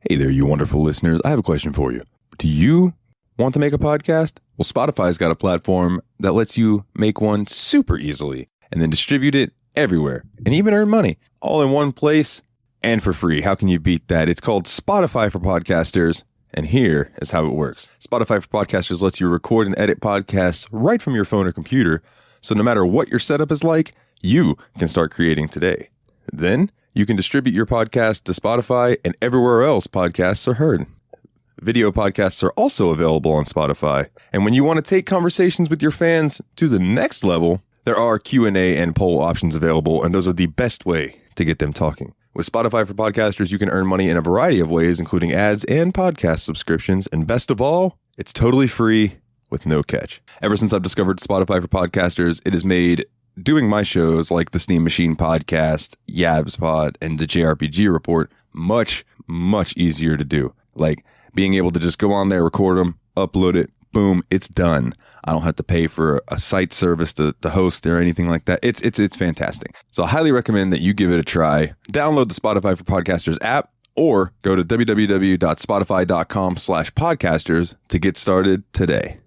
Hey there, you wonderful listeners. I have a question for you. Do you want to make a podcast? Well, Spotify's got a platform that lets you make one super easily and then distribute it everywhere and even earn money all in one place and for free. How can you beat that? It's called Spotify for Podcasters. And here is how it works. Spotify for Podcasters lets you record and edit podcasts right from your phone or computer. So no matter what your setup is like, you can start creating today. Then you can distribute your podcast to Spotify and everywhere else podcasts are heard. Video podcasts are also available on Spotify. And when you want to take conversations with your fans to the next level, there are Q&A and poll options available, and those are the best way to get them talking. With Spotify for Podcasters, you can earn money in a variety of ways, including ads and podcast subscriptions. And best of all, it's totally free with no catch. Ever since I've discovered Spotify for Podcasters, it has made doing my shows like the Steam Machine Podcast, Yabs Pod, and the JRPG Report much, much easier to do. Like being able to just go on there, record them, upload it, boom, it's done. I don't have to pay for a site service to host or anything like that. It's fantastic. So I highly recommend that you give it a try. Download the Spotify for Podcasters app or go to www.spotify.com/podcasters to get started today.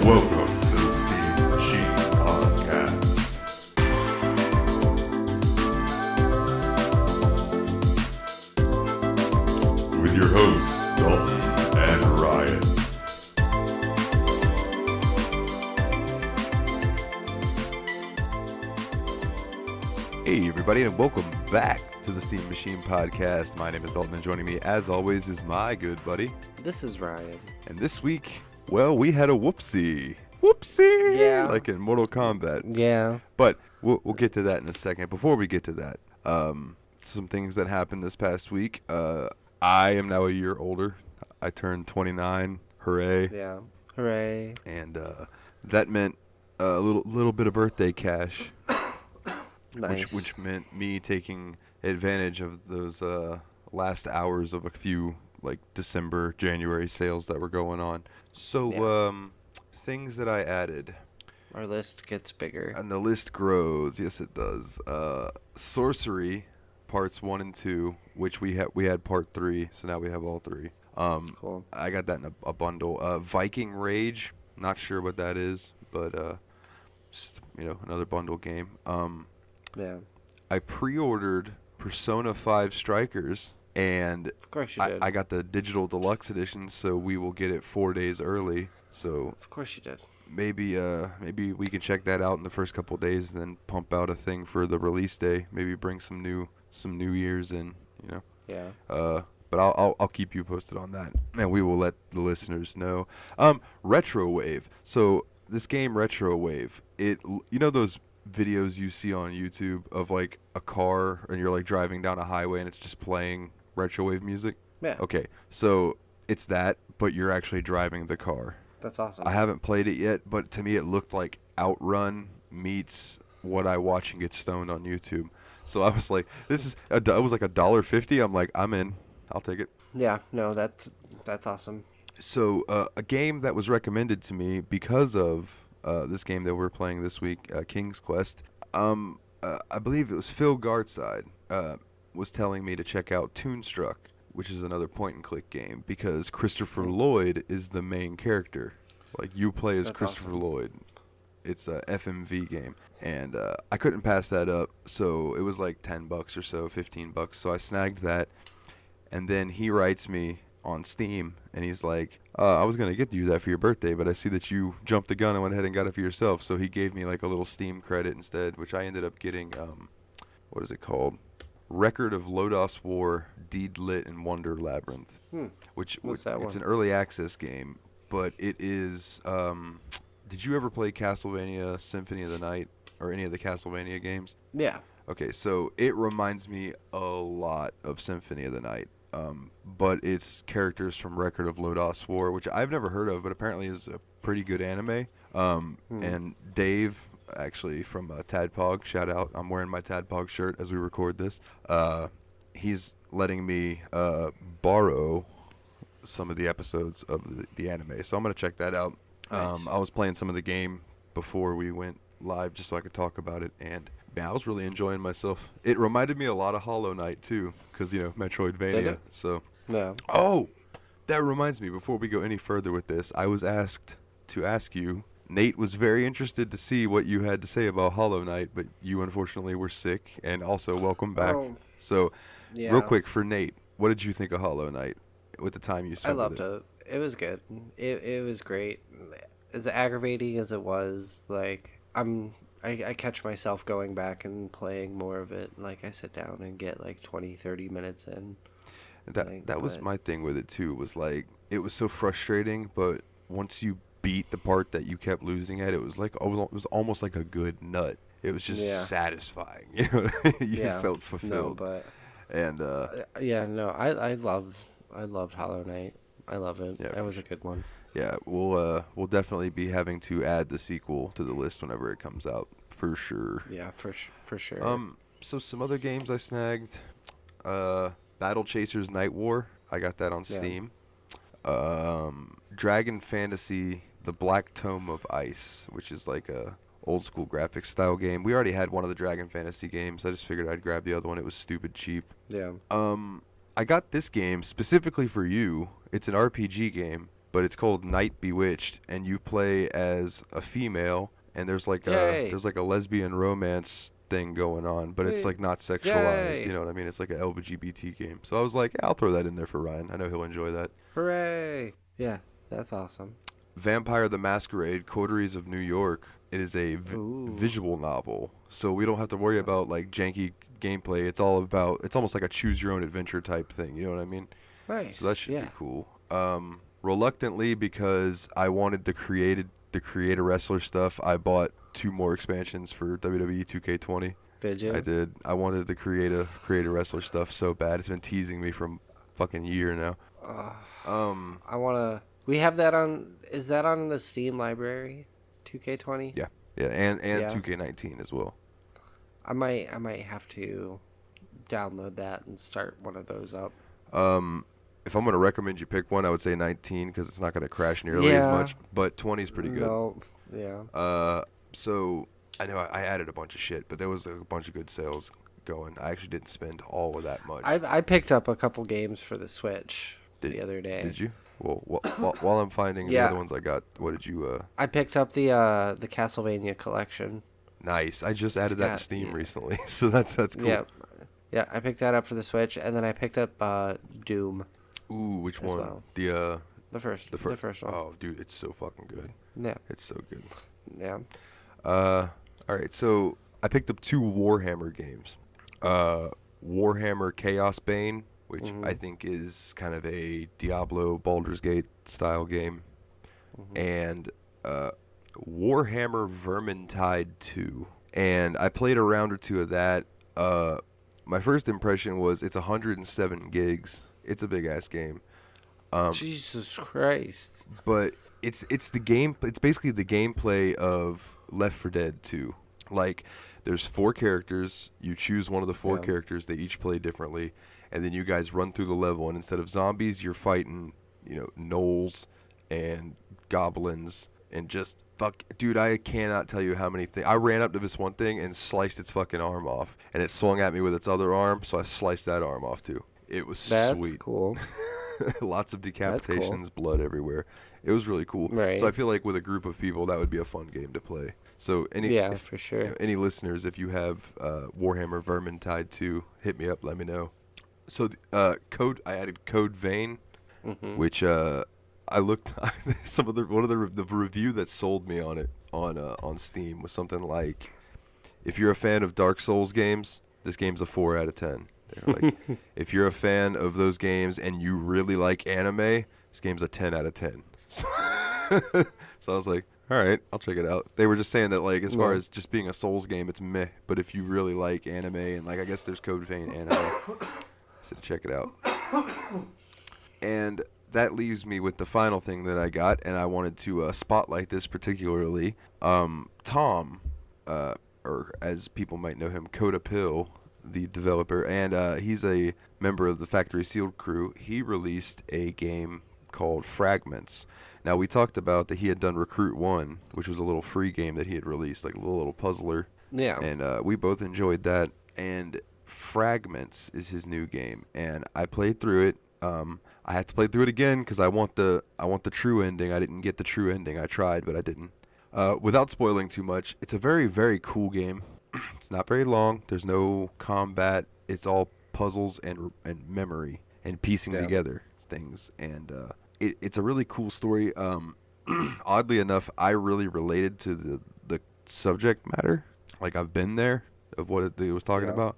Welcome to the Steam Machine Podcast. With your hosts, Dalton and Ryan. Hey everybody, and welcome back to the Steam Machine Podcast. My name is Dalton, and joining me as always is my good buddy. This is Ryan. And this week, well, we had a whoopsie. Whoopsie! Yeah. Like in Mortal Kombat. Yeah. But we'll get to that in a second. Before we get to that, some things that happened this past week. I am now a year older. I turned 29. Hooray. Yeah. Hooray. And that meant a little bit of birthday cash. Nice. Which meant me taking advantage of those last hours of a few like December, January sales that were going on. So things that I added. Our list gets bigger. And the list grows. Yes, it does. Sorcery parts 1 and 2, which we had part 3, so now we have all 3. Cool. I got that in a bundle. Viking Rage, not sure what that is, but just, another bundle game. Yeah. I pre-ordered Persona 5 Strikers, and Of course you did. I got the digital deluxe edition, so we will get it 4 days early. So Of course you did. maybe we can check that out in the first couple of days, and then pump out a thing for the release day. Maybe bring some New Year's in, Yeah. But I'll keep you posted on that, and we will let the listeners know. Retro Wave. So this game, Retro Wave, those videos you see on YouTube of like a car and you're like driving down a highway and it's just playing retro wave music? Yeah. Okay, so it's that, but you're actually driving the car. That's awesome. I haven't played it yet, but to me it looked like Outrun meets what I watch and get stoned on YouTube. So I was like, it was like $1.50. I'm like, I'm in. I'll take it. Yeah. No, that's awesome. So a game that was recommended to me because of this game that we're playing this week, King's Quest. I believe it was Phil Gartside was telling me to check out Toonstruck, which is another point-and-click game, because Christopher Lloyd is the main character. Like, you play as Christopher Lloyd. It's a FMV game, and I couldn't pass that up, so it was like $10 or so, $15. So I snagged that, and then he writes me on Steam, and he's like, I was going to get you that for your birthday, but I see that you jumped the gun and went ahead and got it for yourself. So he gave me like a little Steam credit instead, which I ended up getting, what is it called? Record of Lodos War, Deed Lit, and Wonder Labyrinth. Which What's that it's one? an early access game, but it is, did you ever play Castlevania Symphony of the Night or any of the Castlevania games? Yeah. Okay, so it reminds me a lot of Symphony of the Night. But it's characters from Record of Lodos War, which I've never heard of, but apparently is a pretty good anime. And Dave, actually, from Tadpog, shout out. I'm wearing my Tadpog shirt as we record this. He's letting me borrow some of the episodes of the anime, so I'm going to check that out. Nice. I was playing some of the game before we went live just so I could talk about it, and man, I was really enjoying myself. It reminded me a lot of Hollow Knight too, because Metroidvania. Did it? So, No. oh, that reminds me. Before we go any further with this, I was asked to ask you. Nate was very interested to see what you had to say about Hollow Knight, but you unfortunately were sick, and also welcome back. Oh, So, yeah. real quick for Nate, what did you think of Hollow Knight with the time you I spent with loved it. It was good. It was great. As aggravating as it was, like I catch myself going back and playing more of it. Like I sit down and get like 20, 30 minutes in. That was my thing with it too. Was like it was so frustrating, but once you beat the part that you kept losing at, it was like it was almost like a good nut. It was just satisfying. You felt fulfilled. No, but and I loved Hollow Knight. I love it. Yeah, That was a good one. yeah, we'll definitely be having to add the sequel to the list whenever it comes out for sure. Yeah, for sure. So some other games I snagged, Battle Chasers Night War. I got that on Yeah. Steam. Dragon Fantasy: The Black Tome of Ice, which is like a old school graphics style game. We already had one of the Dragon Fantasy games. I just figured I'd grab the other one. It was stupid cheap. Yeah. I got this game specifically for you. It's an RPG game, but it's called Night Bewitched, and you play as a female, and there's like Yay. a lesbian romance thing going on, but it's like not sexualized. Yay. You know what I mean? It's like a LGBT game. So I was like, I'll throw that in there for Ryan. I know he'll enjoy that. Hooray! Yeah, that's awesome. Vampire the Masquerade: Coteries of New York. It is a Ooh. visual novel, so we don't have to worry about like janky gameplay. It's almost like a choose your own adventure type thing. You know what I mean? Nice. So that should yeah. be cool. Reluctantly, because I wanted the creator wrestler stuff, I bought 2 more expansions for WWE 2K20. Did you? I did. I wanted the creator wrestler stuff so bad. It's been teasing me for a fucking year now. I wanna. We have that on. Is that on the Steam library? 2K20. Yeah, and Yeah. 2K19 as well. I might have to download that and start one of those up. If I'm gonna recommend you pick one, I would say 19 because it's not gonna crash nearly as Yeah. much. But 20 is pretty good. No. Yeah. So I know I added a bunch of shit, but there was a bunch of good sales going. I actually didn't spend all of that much. I picked up a couple games for the Switch the other day. Did you? Well, while I'm finding the Yeah. other ones I got, what did you? I picked up the Castlevania collection. Nice. I just added that got- to Steam yeah. recently, so that's cool. Yeah. Yeah, I picked that up for the Switch, and then I picked up Doom, Ooh, which as one? well. The first one. Oh, dude, it's so fucking good. Yeah. It's so good. Yeah. All right, so I picked up 2 Warhammer games. Warhammer Chaos Bane, which Mm-hmm. I think is kind of a Diablo Baldur's Gate style game, Mm-hmm. and Warhammer Vermintide 2. And I played a round or 2 of that. My first impression was it's 107 gigs. It's a big ass game. Jesus Christ. But it's the game. It's basically the gameplay of Left 4 Dead 2. Like, there's 4 characters. You choose one of the 4 Yeah. characters. They each play differently, and then you guys run through the level. And instead of zombies, you're fighting, gnolls and goblins and just fuck. Dude, I cannot tell you how many things. I ran up to this one thing and sliced its fucking arm off, and it swung at me with its other arm, so I sliced that arm off too. It was That's sweet. cool. Lots of cool. decapitations, blood everywhere. It was really cool. Right. So I feel like with a group of people, that would be a fun game to play. So Yeah, for sure. any listeners, if you have Warhammer Vermintide 2, hit me up. Let me know. So I added Code Vein, Mm-hmm. which I looked one of the review that sold me on it on Steam was something like, if you're a fan of Dark Souls games, this game's a 4 out of 10. They're like, if you're a fan of those games and you really like anime, this game's a 10 out of 10. So I was like, all right, I'll check it out. They were just saying that, like, as far as just being a Souls game, it's meh. But if you really like anime, and, like, I guess there's Code Vein anime, I said check it out. And that leaves me with the final thing that I got, and I wanted to spotlight this particularly. Tom, or as people might know him, Coda Pill, the developer, and he's a member of the Factory Sealed crew. He released a game called Fragments, Now, we talked about that he had done Recruit 1, which was a little free game that he had released, like a little puzzler. Yeah. And we both enjoyed that. And Fragments is his new game, and I played through it. I had to play through it again because I want the true ending. I didn't get the true ending. I tried, but I didn't. Without spoiling too much, it's a very, very cool game. It's not very long. There's no combat. It's all puzzles and memory and piecing together things. And it's a really cool story. Oddly enough, I really related to the subject matter. Like, I've been there of what it was talking about.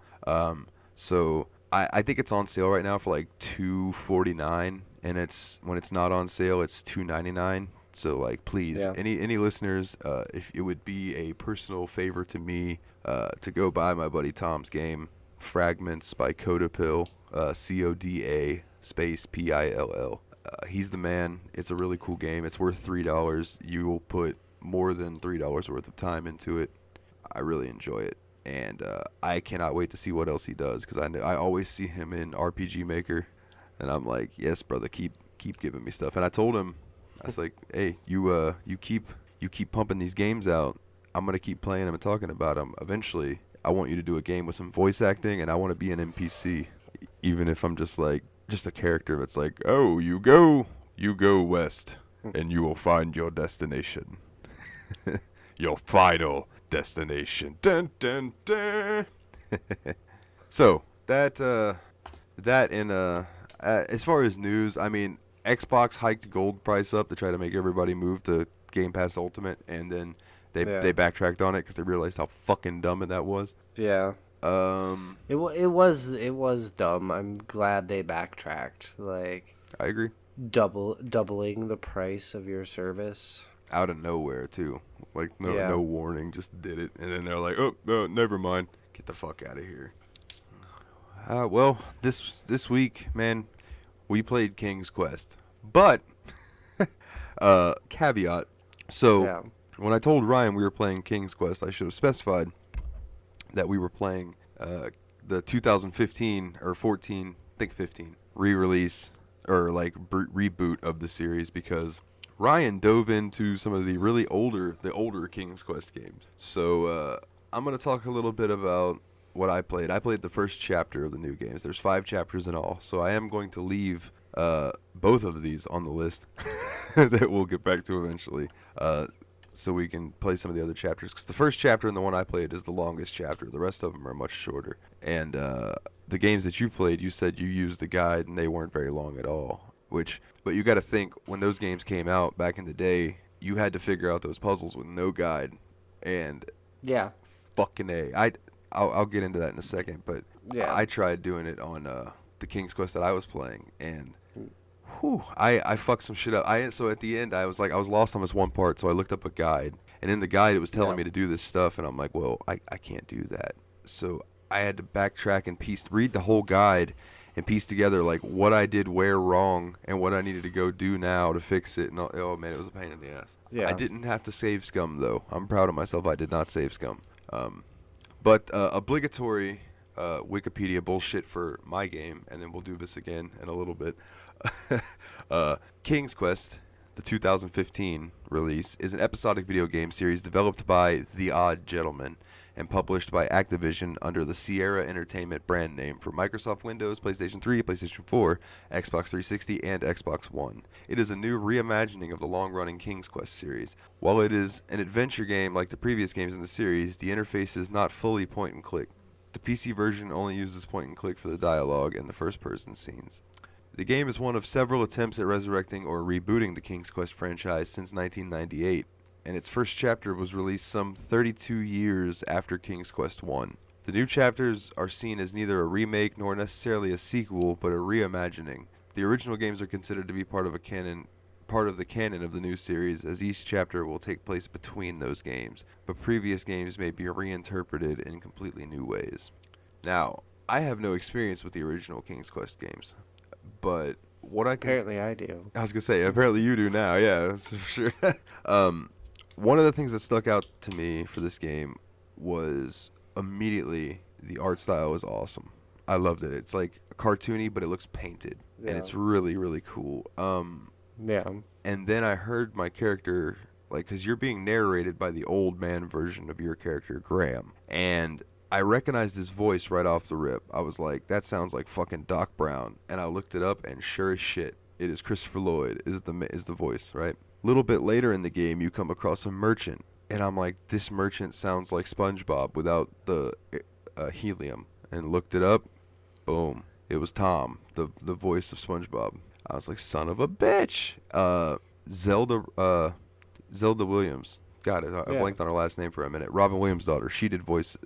So I think it's on sale right now for like $2.49, and when it's not on sale, it's $2.99. So, like, please, any listeners, if it would be a personal favor to me to go buy my buddy Tom's game, Fragments by Codapill, CODA space PILL. He's the man. It's a really cool game. It's worth $3. You will put more than $3 worth of time into it. I really enjoy it, and I cannot wait to see what else he does, because I always see him in RPG Maker, and I'm like, yes, brother, keep giving me stuff. And I told him, I was like, hey, you keep pumping these games out. I'm gonna keep playing them and talking about them. Eventually, I want you to do a game with some voice acting, and I want to be an NPC, even if I'm just a character that's like, oh, you go west, and you will find your destination, your final destination. Dun, dun, dun. So that and as far as news, I mean, Xbox hiked gold price up to try to make everybody move to Game Pass Ultimate, and then they backtracked on it because they realized how fucking dumb that was. Yeah. It was dumb. I'm glad they backtracked. Like, I agree. Doubling the price of your service out of nowhere too. Like, no warning, just did it, and then they're like, oh, no, never mind, get the fuck out of here. Well, this week, man, we played King's Quest, but caveat. So when I told Ryan we were playing King's Quest, I should have specified that we were playing the 2015 or 14, I think 15 re-release or like reboot of the series, because Ryan dove into some of the older King's Quest games. So I'm going to talk a little bit about what I played. I played the first chapter of the new games. There's 5 chapters in all, so I am going to leave both of these on the list that we'll get back to eventually, so we can play some of the other chapters. Because the first chapter and the one I played is the longest chapter. The rest of them are much shorter. And the games that you played, you said you used the guide, and they weren't very long at all. But you got to think, when those games came out back in the day, you had to figure out those puzzles with no guide. And fucking A. I'll get into that in a second, but I tried doing it on the King's Quest that I was playing, and I fucked some shit up. So at the end, I was lost on this one part, so I looked up a guide, and in the guide it was telling me to do this stuff, and I'm like, well, I can't do that. So I had to backtrack and read the whole guide and piece together like what I did where wrong and what I needed to go do now to fix it. And oh man, it was a pain in the ass. Yeah. I didn't have to save scum though. I'm proud of myself. I did not save scum. But obligatory Wikipedia bullshit for my game, and then we'll do this again in a little bit. King's Quest, the 2015 release, is an episodic video game series developed by The Odd Gentleman and published by Activision under the Sierra Entertainment brand name for Microsoft Windows, PlayStation 3, PlayStation 4, Xbox 360, and Xbox One. It is a new reimagining of the long-running King's Quest series. While it is an adventure game like the previous games in the series, the interface is not fully point-and-click. The PC version only uses point-and-click for the dialogue and the first-person scenes. The game is one of several attempts at resurrecting or rebooting the King's Quest franchise since 1998. And its first chapter was released some 32 years after King's Quest 1. The new chapters are seen as neither a remake nor necessarily a sequel, but a reimagining. The original games are considered to be part of the canon of the new series, as each chapter will take place between those games, but previous games may be reinterpreted in completely new ways. Now, I have no experience with the original King's Quest games, but what I can... Apparently I do. I was going to say, apparently you do now, yeah, that's for sure. One of the things that stuck out to me for this game was immediately the art style was awesome. I loved it. It's like cartoony, but it looks painted, and it's really, really cool. Yeah. And then I heard my character, like, because you're being narrated by the old man version of your character, Graham. And I recognized his voice right off the rip. I was like, that sounds like fucking Doc Brown. And I looked it up, and sure as shit, it is Christopher Lloyd is the voice, right? A little bit later in the game, you come across a merchant. And I'm like, this merchant sounds like SpongeBob without the helium. And looked it up. Boom. It was Tom, the voice of SpongeBob. I was like, son of a bitch. Zelda Williams. Got it. I blanked on her last name for a minute. Robin Williams' daughter. She did voice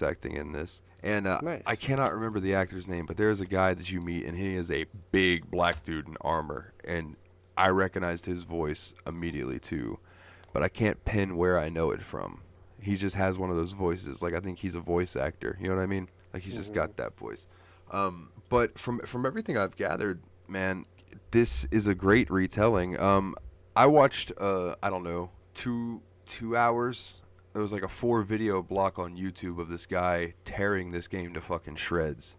acting in this. And Nice. I cannot remember the actor's name, but there is a guy that you meet, and he is a big black dude in armor. And I recognized his voice immediately, too. But I can't pin where I know it from. He just has one of those voices. Like, I think he's a voice actor. You know what I mean? Like, he's just got that voice. But from everything I've gathered, man, this is a great retelling. I watched, I don't know, two hours. It was like a 4-video block on YouTube of this guy tearing this game to fucking shreds.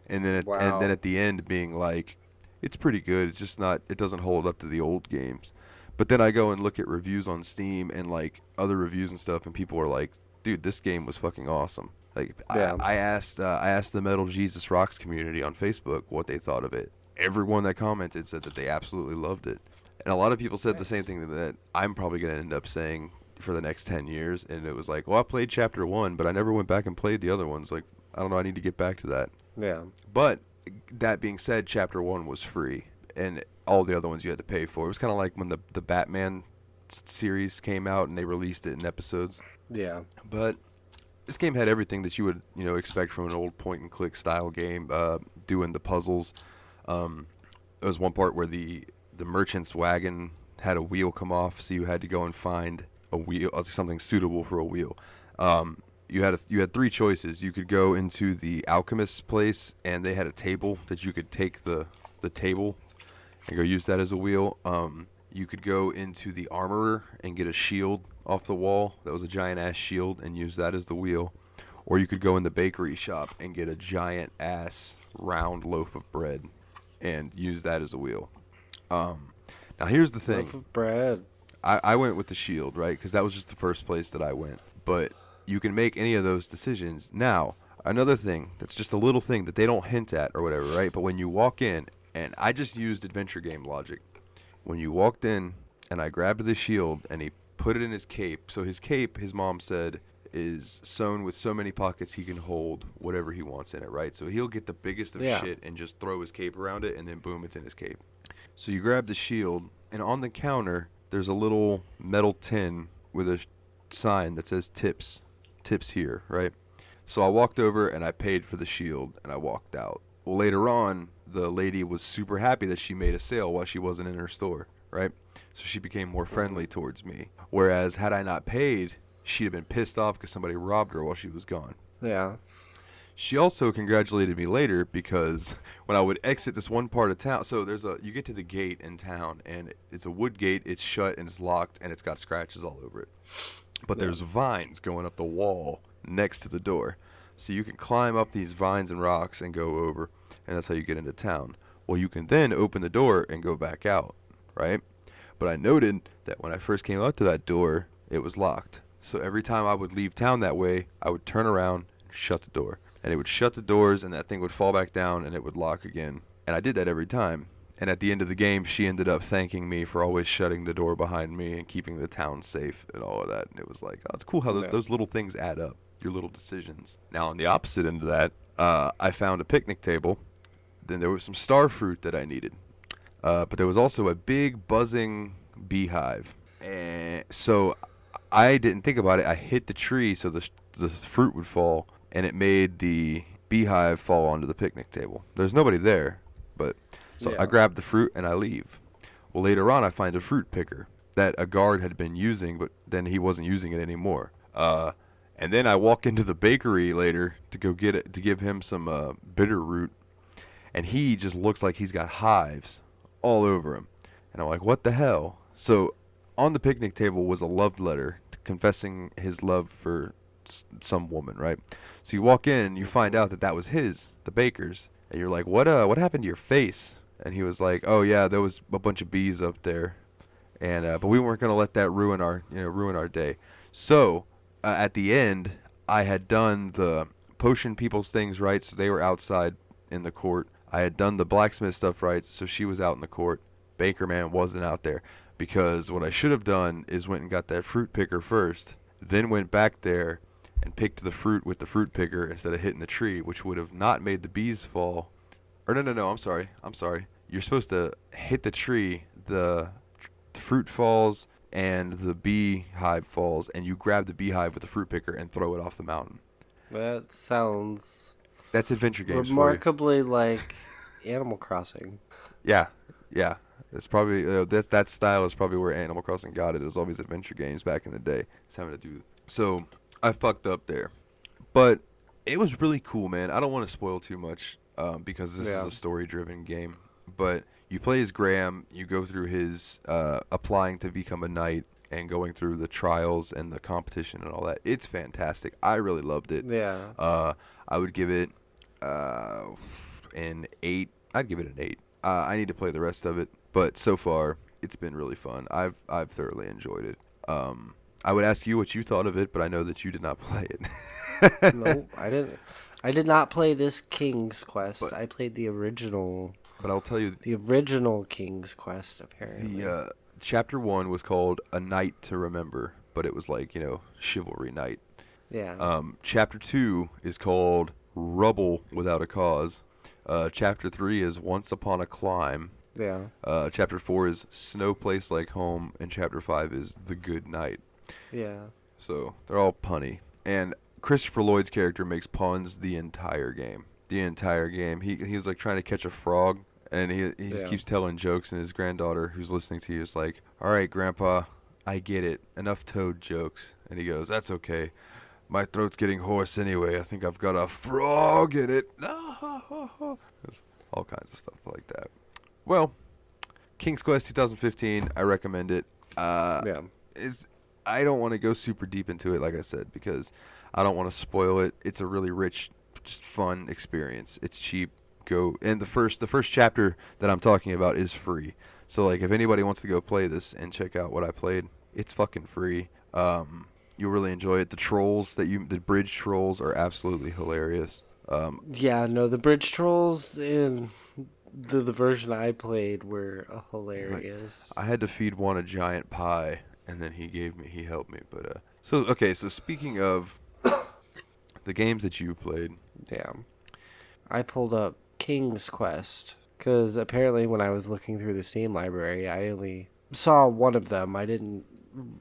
And then at the end being like, it's pretty good. It's just not, it doesn't hold up to the old games. But then I go and look at reviews on Steam and like other reviews and stuff, and people are like, dude, this game was fucking awesome. Like, Yeah. I asked the Metal Jesus Rocks community on Facebook what they thought of it. Everyone that commented said that they absolutely loved it. And a lot of people said the same thing that I'm probably going to end up saying for the next 10 years. And it was like, well, I played Chapter 1, but I never went back and played the other ones. Like, I don't know, I need to get back to that. Yeah. But that being said, Chapter 1 was free. And all the other ones you had to pay for. It was kind of like when the Batman series came out and they released it in episodes. Yeah. But this game had everything that you would, expect from an old point-and-click style game, doing the puzzles. There was one part where the merchant's wagon had a wheel come off, so you had to go and find a wheel, something suitable for a wheel. You had 3 choices. You could go into the alchemist's place, and they had a table that you could take the table and go use that as a wheel. You could go into the armorer and get a shield off the wall that was a giant ass shield and use that as the wheel. Or you could go in the bakery shop and get a giant ass round loaf of bread and use that as a wheel. Now here's the thing. Loaf of bread. I went with the shield, right? Because that was just the first place that I went. But you can make any of those decisions. Now, another thing that's just a little thing that they don't hint at or whatever, right? But when you walk in, and I just used adventure game logic. When you walked in, and I grabbed the shield, and he put it in his cape. So his cape, his mom said, is sewn with so many pockets he can hold whatever he wants in it, right? So he'll get the biggest of shit and just throw his cape around it, and then boom, it's in his cape. So you grab the shield, and on the counter, there's a little metal tin with a sign that says tips here, right? So I walked over, and I paid for the shield, and I walked out. Well, later on, the lady was super happy that she made a sale while she wasn't in her store, right? So she became more friendly towards me. Whereas, had I not paid, she'd have been pissed off because somebody robbed her while she was gone. Yeah. She also congratulated me later because when I would exit this one part of town, so you get to the gate in town, and it's a wood gate, it's shut, and it's locked, and it's got scratches all over it. But there's vines going up the wall next to the door. So you can climb up these vines and rocks and go over, and that's how you get into town. Well, you can then open the door and go back out, right? But I noted that when I first came up to that door, it was locked. So every time I would leave town that way, I would turn around and shut the door. And it would shut the doors, and that thing would fall back down, and it would lock again. And I did that every time. And at the end of the game, she ended up thanking me for always shutting the door behind me and keeping the town safe and all of that. And it was like, oh, it's cool how those little things add up, your little decisions. Now, on the opposite end of that, I found a picnic table. Then there was some star fruit that I needed. But there was also a big buzzing beehive. And so I didn't think about it. I hit the tree so the fruit would fall, and it made the beehive fall onto the picnic table. There's nobody there, but so I grabbed the fruit and I leave. Well, later on, I find a fruit picker that a guard had been using, but then he wasn't using it anymore. And then I walk into the bakery later to go get it, to give him some bitter root, and he just looks like he's got hives all over him. And I'm like, what the hell? So on the picnic table was a love letter confessing his love for some woman, right? So you walk in and you find out that was the baker's, and you're like, what happened to your face? and he was like, "Oh yeah, there was a bunch of bees up there," and but we weren't gonna let that ruin our day. So at the end, I had done the potion people's things right, so they were outside in the court. I had done the blacksmith stuff right, so she was out in the court. Baker man wasn't out there because what I should have done is went and got that fruit picker first, then went back there and picked the fruit with the fruit picker instead of hitting the tree, which would have not made the bees fall. Or no, I'm sorry. You're supposed to hit the tree, the fruit falls, and the beehive falls, and you grab the beehive with the fruit picker and throw it off the mountain. That sounds That's adventure games remarkably like Animal Crossing. Yeah. It's probably that style is probably where Animal Crossing got it. It was always adventure games back in the day. It's having to do. So I fucked up there, but it was really cool, man. I don't want to spoil too much because this is a story-driven game. But you play as Graham. You go through his applying to become a knight and going through the trials and the competition and all that. It's fantastic. I really loved it. Yeah. I would give it an 8. I'd give it an 8. I need to play the rest of it, but so far it's been really fun. I've thoroughly enjoyed it. I would ask you what you thought of it, but I know that you did not play it. No, I didn't. I did not play this King's Quest. But- I played the original. But I'll tell you, The original King's Quest, apparently. the chapter 1 was called A Night to Remember, but it was like, chivalry night. Yeah. Chapter 2 is called Rubble Without a Cause. Chapter 3 is Once Upon a Climb. Yeah. Chapter 4 is Snow Place Like Home, and Chapter 5 is The Good Night. Yeah. So they're all punny. And Christopher Lloyd's character makes puns the entire game. He's like trying to catch a frog, and he just keeps telling jokes, and his granddaughter, who's listening to you, is like, "All right, Grandpa, I get it. Enough toad jokes." And he goes, "That's okay. My throat's getting hoarse anyway. I think I've got a frog in it." There's all kinds of stuff like that. Well, King's Quest 2015, I recommend it. Yeah. I don't want to go super deep into it, like I said, because I don't want to spoil it. It's a really rich, just fun experience. It's cheap. And the first chapter that I'm talking about is free. So like, if anybody wants to go play this and check out what I played, it's fucking free. You'll really enjoy it. The bridge trolls are absolutely hilarious. Yeah, no, the bridge trolls in the version I played were hilarious. I had to feed one a giant pie, and then he helped me. But so speaking of the games that you played, Yeah. I pulled up King's Quest because apparently when I was looking through the Steam library, I only saw one of them. I didn't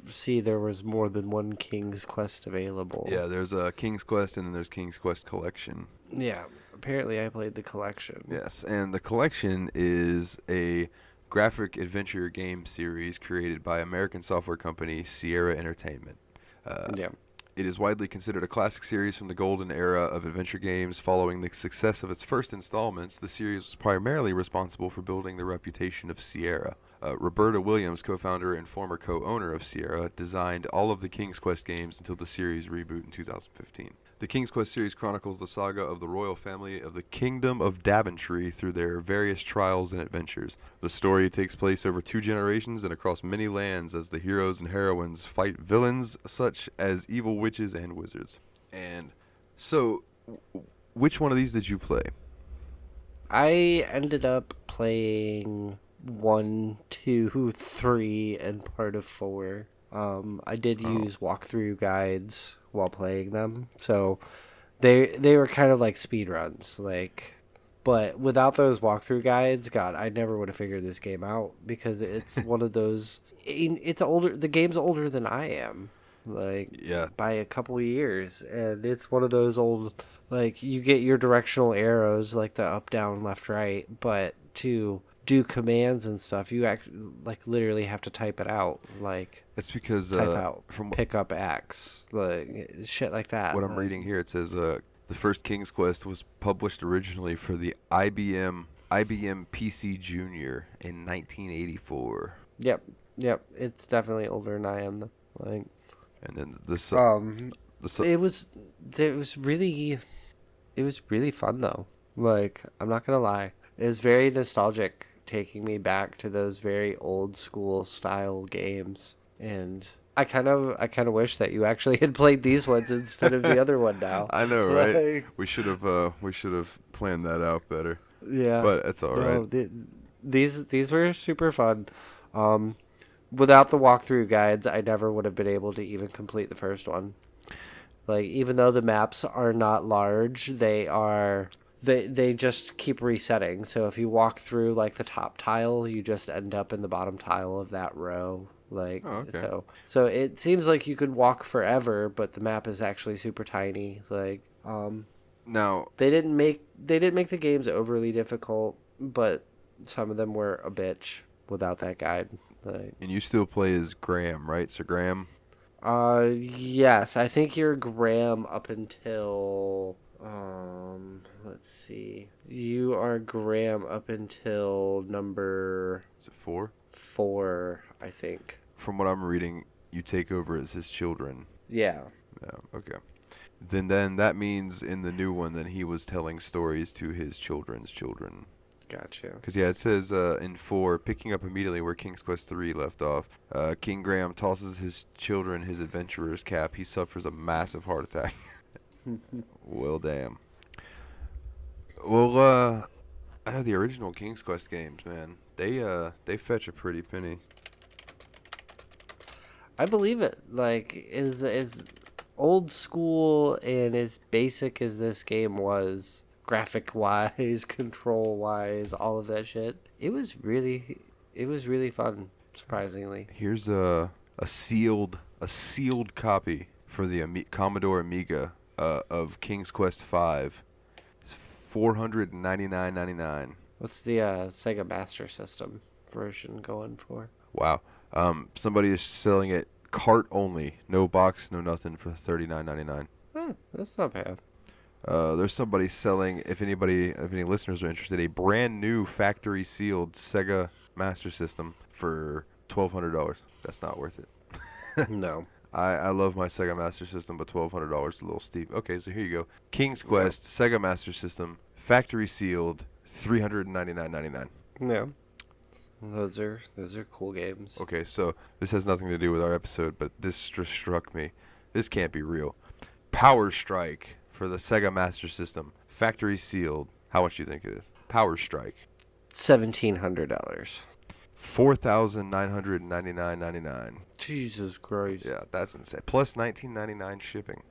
see there was more than one King's Quest available. yeah, there's a King's Quest, and then there's King's Quest Collection. Yeah. Apparently I played the collection. Yes, and the collection is a graphic adventure game series created by American software company Sierra Entertainment. Yeah. It is widely considered a classic series from the golden era of adventure games. Following the success of its first installments, the series was primarily responsible for building the reputation of Sierra. Roberta Williams, co-founder and former co-owner of Sierra, designed all of the King's Quest games until the series reboot in 2015. The King's Quest series chronicles the saga of the royal family of the Kingdom of Daventry through their various trials and adventures. The story takes place over 2 generations and across many lands as the heroes and heroines fight villains such as evil witches and wizards. And so, which one of these did you play? I ended up playing 1, 2, 3, and part of 4. I did use walkthrough guides while playing them, so they were kind of like speed runs, but without those walkthrough guides, God, I never would have figured this game out because it's one of those. It's older. The game's older than I am, by a couple of years, and it's one of those old. You get your directional arrows, like the up, down, left, right, but to do commands and stuff, you literally have to type it out. It's because type out pick up X, shit like that. What I'm reading here, it says the first King's Quest was published originally for the IBM PC Junior in 1984. Yep, it's definitely older than I am. And then it was really fun though. I'm not gonna lie. is very nostalgic, taking me back to those very old school style games. And I kind of wish that you actually had played these ones instead of the other one now. I know, right? Like, We should have planned that out better. yeah. But it's all right. No, these were super fun. Without the walkthrough guides, I never would have been able to even complete the first one. Like, even though the maps are not large, they just keep resetting. So if you walk through like the top tile, you just end up in the bottom tile of that row. Like, Oh, okay. so it seems like you could walk forever, but the map is actually super tiny. Like, Now, they didn't make the games overly difficult, but some of them were a bitch without that guide. Like, and you still play as Graham, right? So Graham. yes, I think you're Graham up until let's see. You are Graham up until number Is it 4? 4, I think. From what I'm reading, you take over as his children. Yeah. Yeah. Okay. Then that means in the new one, then he was telling stories to his children's children. Gotcha. Because, yeah, it says in 4, picking up immediately where King's Quest 3 left off, King Graham tosses his children his adventurer's cap. He suffers a massive heart attack. Well, damn. Well, I know the original King's Quest games, man. They fetch a pretty penny. I believe it. Like, is old school and as basic as this game was, graphic wise, control wise, all of that shit. It was really fun, surprisingly. Here's a sealed copy for the Commodore Amiga of King's Quest 5. It's $499.99. What's the Sega Master System version going for? Wow. Somebody is selling it cart only, no box, no nothing, for $39.99. That's not bad. There's somebody selling, if any listeners are interested, a brand new factory sealed Sega Master System for $1,200. That's not worth it. No. I love my Sega Master System, but $1,200 is a little steep. Okay, so here you go. King's Quest Sega Master System, factory sealed, $399.99. Yeah. Those are cool games. Okay, so this has nothing to do with our episode, but this just struck me. This can't be real. Power Strike for the Sega Master System, factory sealed. How much do you think it is? Power Strike. $1,700. $4,999.99. Jesus Christ. Yeah, that's insane. Plus $19.99 shipping.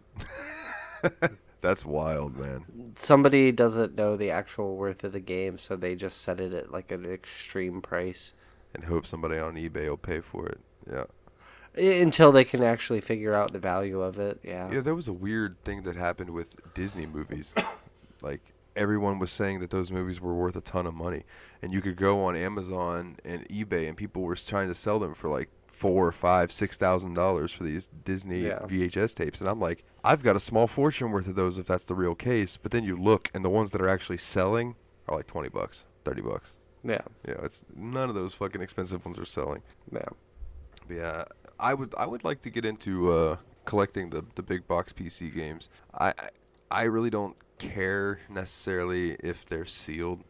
That's wild, man. Somebody doesn't know the actual worth of the game, so they just set it at like an extreme price. And hope somebody on eBay will pay for it. Yeah. Until they can actually figure out the value of it, yeah. You know, there was a weird thing that happened with Disney movies. Like, everyone was saying that those movies were worth a ton of money. And you could go on Amazon and eBay, and people were trying to sell them for like $4,000, $5,000, $6,000 for these Disney VHS tapes. And I'm like, I've got a small fortune worth of those if that's the real case. But then you look, and the ones that are actually selling are like $20, $30. Yeah. Yeah, it's none of those fucking expensive ones are selling. Yeah. But yeah, I would like to get into collecting the big box PC games. I really don't care necessarily if they're sealed.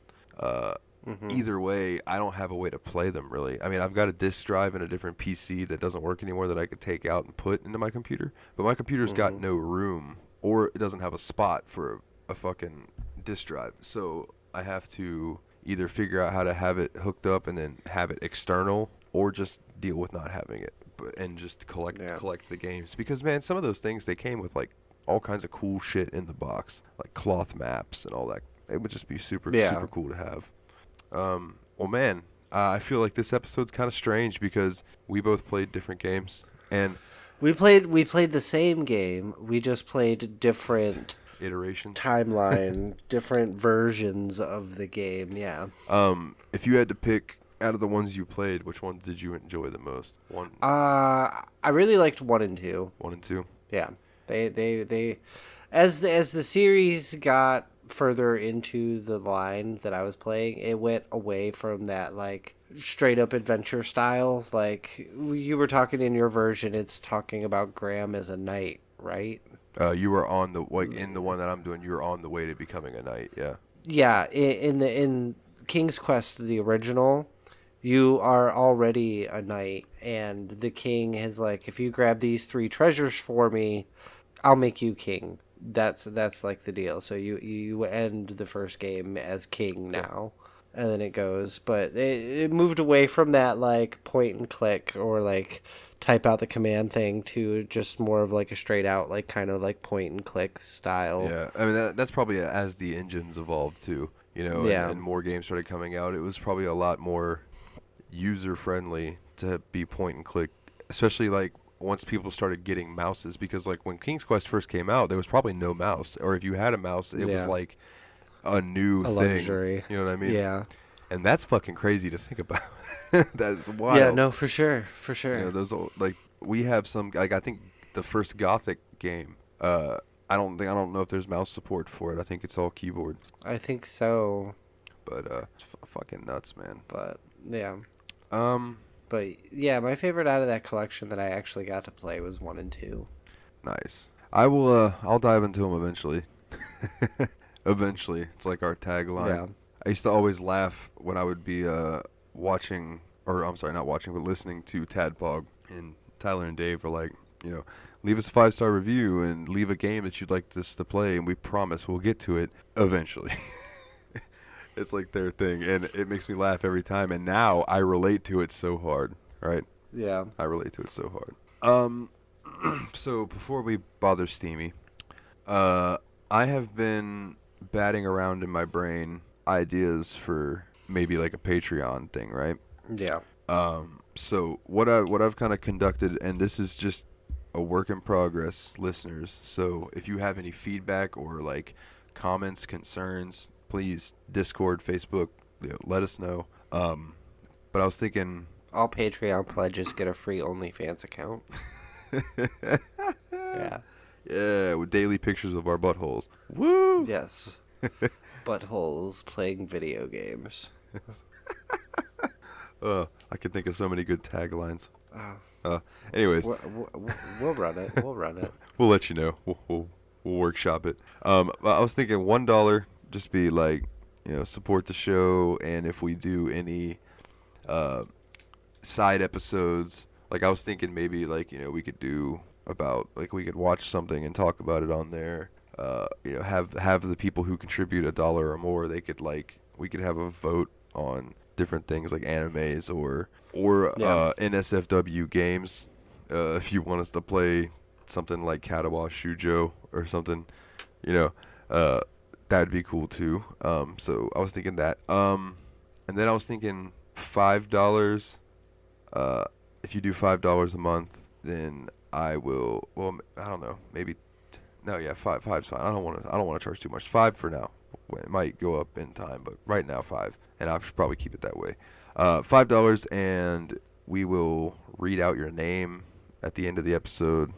Either way, I don't have a way to play them really. I mean, I've got a disk drive in a different PC that doesn't work anymore that I could take out and put into my computer. But my computer's got no room, or it doesn't have a spot for a fucking disk drive. So I have to either figure out how to have it hooked up and then have it external, or just deal with not having it and just collect the games. Because, man, some of those things, they came with like all kinds of cool shit in the box, like cloth maps and all that. It would just be super cool to have. Well, man, I feel like this episode's kind of strange because we both played different games, and we played the same game. We just played different iterations, timeline, different versions of the game. Yeah. If you had to pick out of the ones you played, which ones did you enjoy the most? I really liked 1 and 2. 1 and 2. Yeah. They as the series got further into the line that I was playing, it went away from that like straight up adventure style. Like you were talking in your version, it's talking about Graham as a knight, right? You were on the in the one that I'm doing. You were on the way to becoming a knight. Yeah. Yeah. In King's Quest, the original, you are already a knight, and the king is like, if you grab these 3 treasures for me, I'll make you king. That's like the deal. So you end the first game as king now, and then it goes. But it moved away from that like point and click or like type out the command thing to just more of like a straight out like kind of like point and click style. Yeah, I mean that's probably as the engines evolved too, and more games started coming out. It was probably a lot more user friendly to be point and click, especially like once people started getting mouses, because like when King's Quest first came out, there was probably no mouse, or if you had a mouse, it was like a new thing. Luxury. You know what I mean? Yeah. And that's fucking crazy to think about. That's wild. Yeah, no, for sure. Those old, like we have some like I think the first Gothic game. I don't know if there's mouse support for it. I think it's all keyboard. I think so. But it's fucking nuts, man. But yeah. Um. But yeah, my favorite out of that collection that I actually got to play was 1 and 2. Nice. I will. I'll dive into them eventually. Eventually, it's like our tagline. Yeah. I used to always laugh when I would be watching, or I'm sorry, not watching, but listening to Tadpog, and Tyler and Dave were like, leave us a 5-star review and leave a game that you'd like us to play, and we promise we'll get to it eventually. It's like their thing, and it makes me laugh every time. And now I relate to it so hard, right? Yeah. I relate to it so hard. So before we bother Steamy, I have been batting around in my brain ideas for maybe like a Patreon thing, right? Yeah. So what I've kind of conducted, and this is just a work in progress, listeners. So if you have any feedback or like comments, concerns, please Discord, Facebook, let us know. But I was thinking, all Patreon pledges get a free OnlyFans account. Yeah. Yeah, with daily pictures of our buttholes. Woo! Yes. Buttholes playing video games. I can think of so many good taglines. Oh. Anyways, We'll run it. We'll run it. we'll let you know. We'll workshop it. I was thinking $1, just be like, support the show, and if we do any side episodes, like I was thinking maybe like we could do about like we could watch something and talk about it on there. Have the people who contribute $1 or more, they could like we could have a vote on different things like animes or NSFW games. If you want us to play something like Katawa Shujo or something, that'd be cool too. So I was thinking that. And then I was thinking $5. If you do $5 a month, then I will. Well, I don't know. Maybe. No, yeah, five's fine. I don't want to charge too much. 5 for now. It might go up in time, but right now 5, and I should probably keep it that way. $5, and we will read out your name at the end of the episode.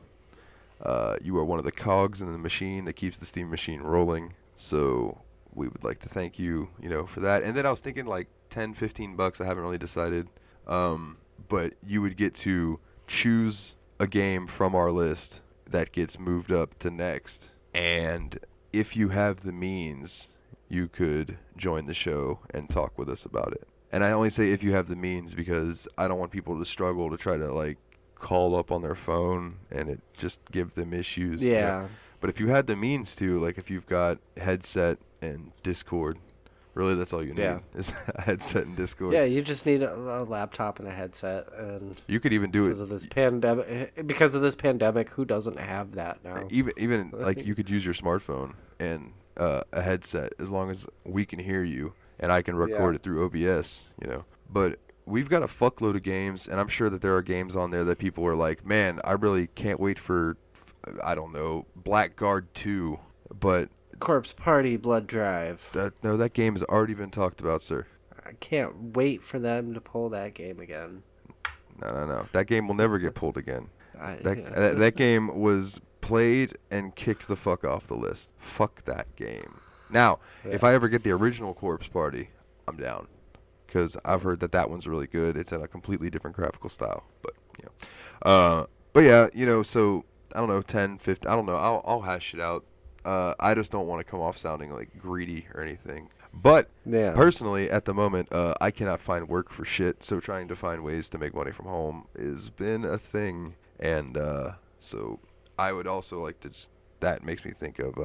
You are one of the cogs in the machine that keeps the steam machine rolling. So we would like to thank you, for that. And then I was thinking like $10-15. I haven't really decided. But you would get to choose a game from our list that gets moved up to next. And if you have the means, you could join the show and talk with us about it. And I only say if you have the means because I don't want people to struggle to try to like call up on their phone and it just give them issues. Yeah. But if you had the means to, like if you've got headset and Discord, really that's all you need is a headset and Discord. Yeah, you just need a laptop and a headset, and you could even do because of this pandemic. Because of this pandemic, who doesn't have that now? Even like you could use your smartphone and a headset as long as we can hear you and I can record it through OBS. But we've got a fuckload of games, and I'm sure that there are games on there that people are like, man, I really can't wait for, I don't know, Blackguard 2, but Corpse Party Blood Drive. That game has already been talked about, sir. I can't wait for them to pull that game again. No. That game will never get pulled again. That game was played and kicked the fuck off the list. Fuck that game. Now, if I ever get the original Corpse Party, I'm down. Because I've heard that one's really good. It's in a completely different graphical style. But, so, I don't know, 10, 15, I don't know. I'll hash it out. I just don't want to come off sounding like greedy or anything. But Yeah. personally, at the moment, I cannot find work for shit. So trying to find ways to make money from home has been a thing. And so I would also like to that makes me think of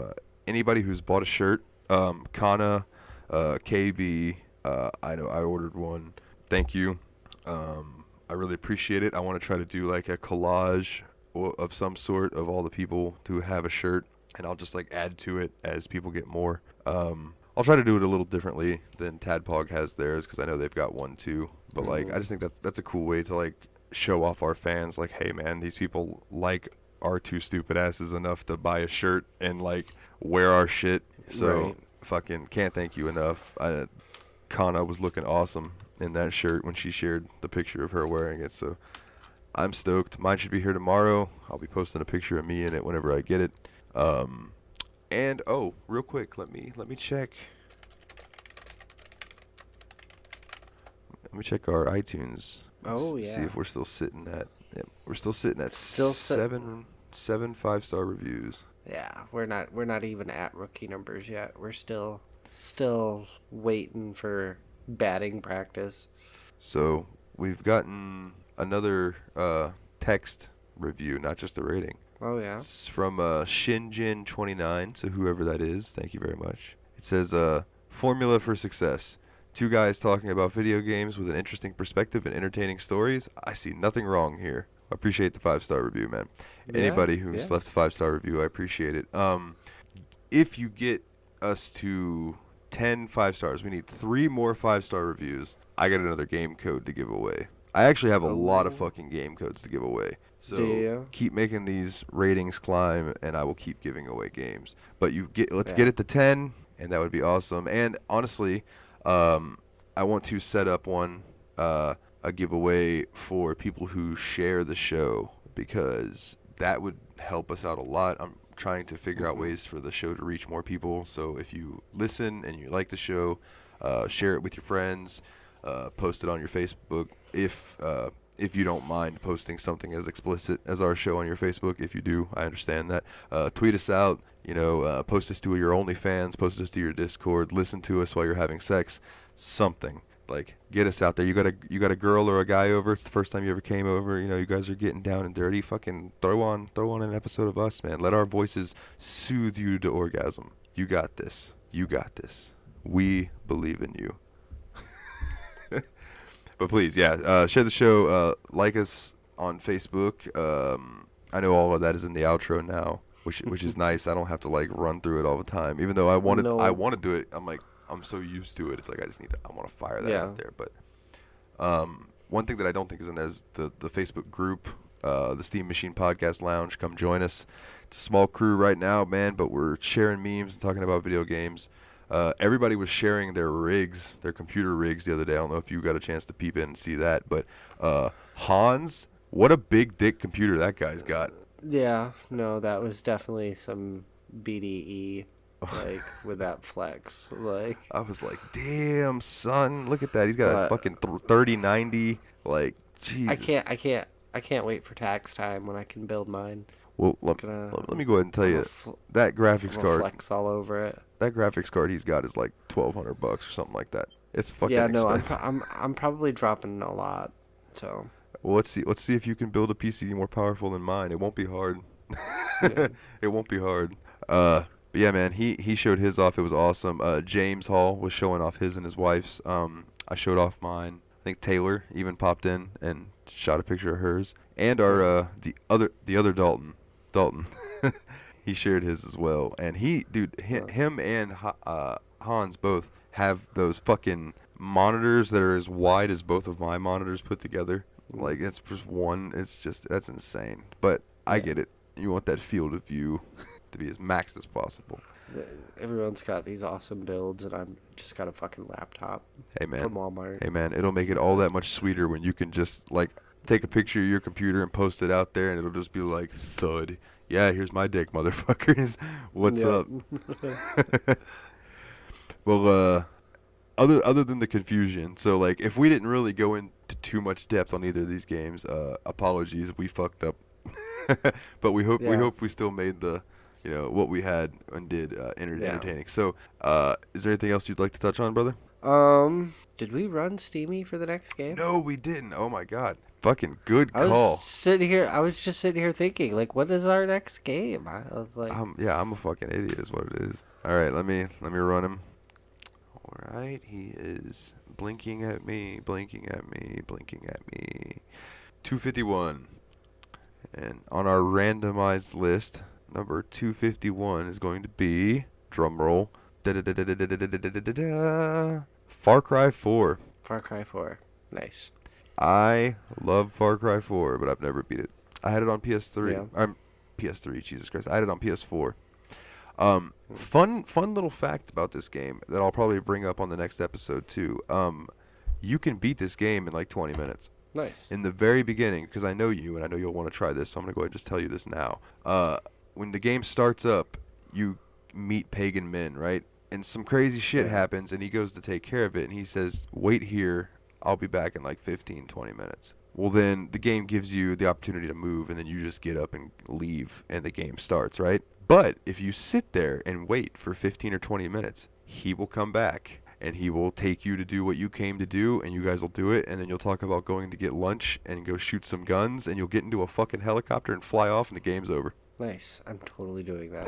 anybody who's bought a shirt. Kana, KB, I know I ordered one. Thank you. I really appreciate it. I want to try to do like a collage of some sort of all the people who have a shirt, and I'll just like add to it as people get more. I'll try to do it a little differently than Tadpog has theirs, because I know they've got one too. But like, I just think that's a cool way to like show off our fans. Like, hey man, these people like our two stupid asses enough to buy a shirt and like wear our shit. So fucking can't thank you enough. Kana was looking awesome in that shirt when she shared the picture of her wearing it. So I'm stoked. Mine should be here tomorrow. I'll be posting a picture of me in it whenever I get it. And oh, real quick, let me check. Let me check our iTunes. Oh yeah. See if we're still sitting at. Yeah, we're still sitting at Still seven 5-star reviews. Yeah, we're not even at rookie numbers yet. We're still waiting for batting practice. So we've gotten another text review, not just a rating. Oh yeah. It's from Shinjin29, so whoever that is, thank you very much. It says, formula for success. Two guys talking about video games with an interesting perspective and entertaining stories. I see nothing wrong here. I appreciate the 5-star review, man. Anybody who's left a 5-star review, I appreciate it. If you get us to 10 5-stars, we need 3 more 5-star reviews. I got another game code to give away. I actually have a lot of fucking game codes to give away. So keep making these ratings climb, and I will keep giving away games. But let's get it to 10, and that would be awesome. And honestly, I want to set up a giveaway for people who share the show, because that would help us out a lot. I'm trying to figure out ways for the show to reach more people. So if you listen and you like the show, share it with your friends, post it on your Facebook. If you don't mind posting something as explicit as our show on your Facebook, if you do, I understand that. Tweet us out, post us to your OnlyFans, post us to your Discord, listen to us while you're having sex, something. Like, get us out there. You got a girl or a guy over. It's the first time you ever came over. You guys are getting down and dirty. Fucking throw on an episode of us, man. Let our voices soothe you to orgasm. You got this. You got this. We believe in you. But please, share the show. Like us on Facebook. I know all of that is in the outro now, which is nice. I don't have to like run through it all the time. Even though I want to do it. I'm so used to it. It's like I want to fire that out there. But one thing that I don't think is in there is the Facebook group, the Steam Machine Podcast Lounge. Come join us. It's a small crew right now, man, but we're sharing memes and talking about video games. Everybody was sharing their computer rigs the other day. I don't know if you got a chance to peep in and see that, but Hans, what a big dick computer that guy's got. Yeah, no, that was definitely some BDE, like, with that flex. Like, I was like, damn, son, look at that. He's got a fucking 3090. Like, Jesus. I can't wait for tax time when I can build mine. Well, let me go ahead and tell you, that graphics card, flex all over it. That graphics card he's got is like $1,200 or something like that. It's fucking expensive. I'm probably dropping a lot. So. Well, let's see if you can build a PC more powerful than mine. It won't be hard. It won't be hard. But yeah, man, he showed his off. It was awesome. James Hall was showing off his and his wife's. I showed off mine. I think Taylor even popped in and shot a picture of hers. And our the other Dalton. He shared his as well. And him and Hans both have those fucking monitors that are as wide as both of my monitors put together. Like, it's just one. That's insane. But I get it. You want that field of view to be as max as possible. Everyone's got these awesome builds, and I'm just got a fucking laptop from Walmart. Hey, man, it'll make it all that much sweeter when you can just, like, take a picture of your computer and post it out there, and it'll just be like, thud. Yeah, here's my dick, motherfuckers. What's up? Well, other than the confusion, so, like, if we didn't really go into too much depth on either of these games, apologies, we fucked up. But we hope we still made the what we had and did entertaining. So, is there anything else you'd like to touch on, brother? Did we run Steamy for the next game? No, we didn't. Oh my God, fucking good I call. was just sitting here thinking, like, what is our next game? I was like, I'm a fucking idiot, is what it is. All right, let me run him. All right, he is blinking at me. 251. And on our randomized list, number 251 is going to be, drumroll, Far Cry 4. Far Cry 4. Nice. I love Far Cry 4, but I've never beat it. I had it on PS3. Yeah. PS3, Jesus Christ. I had it on PS4. Fun little fact about this game that I'll probably bring up on the next episode too. You can beat this game in like 20 minutes. Nice. In the very beginning, because I know you and I know you'll want to try this, so I'm going to go ahead and just tell you this now. When the game starts up, you meet Pagan Min, right? And some crazy shit happens, and he goes to take care of it, and he says, wait here, I'll be back in like 15, 20 minutes. Well, then the game gives you the opportunity to move, and then you just get up and leave, and the game starts, right? But if you sit there and wait for 15 or 20 minutes, he will come back, and he will take you to do what you came to do, and you guys will do it, and then you'll talk about going to get lunch and go shoot some guns, and you'll get into a fucking helicopter and fly off, and the game's over. Nice. I'm totally doing that.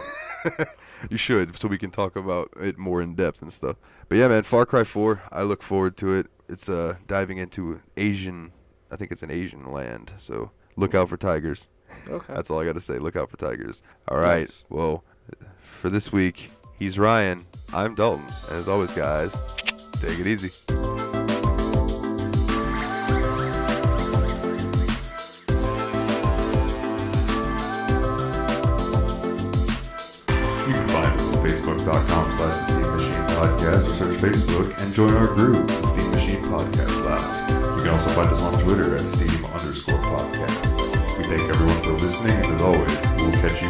You should, so we can talk about it more in depth and stuff. But yeah, man, Far Cry 4, I look forward to it. It's diving into I think it's an Asian land, so look out for tigers. Okay. That's all I got to say. Look out for tigers. All right. Nice. Well, for this week, he's Ryan. I'm Dalton. And as always, guys, take it easy. You can find us at facebook.com/The Steam Machine Podcast or search Facebook and join our group, The Steam Machine Podcast Lounge. You can also find us on Twitter at Steam_podcast. We thank everyone for listening, and as always, we'll catch you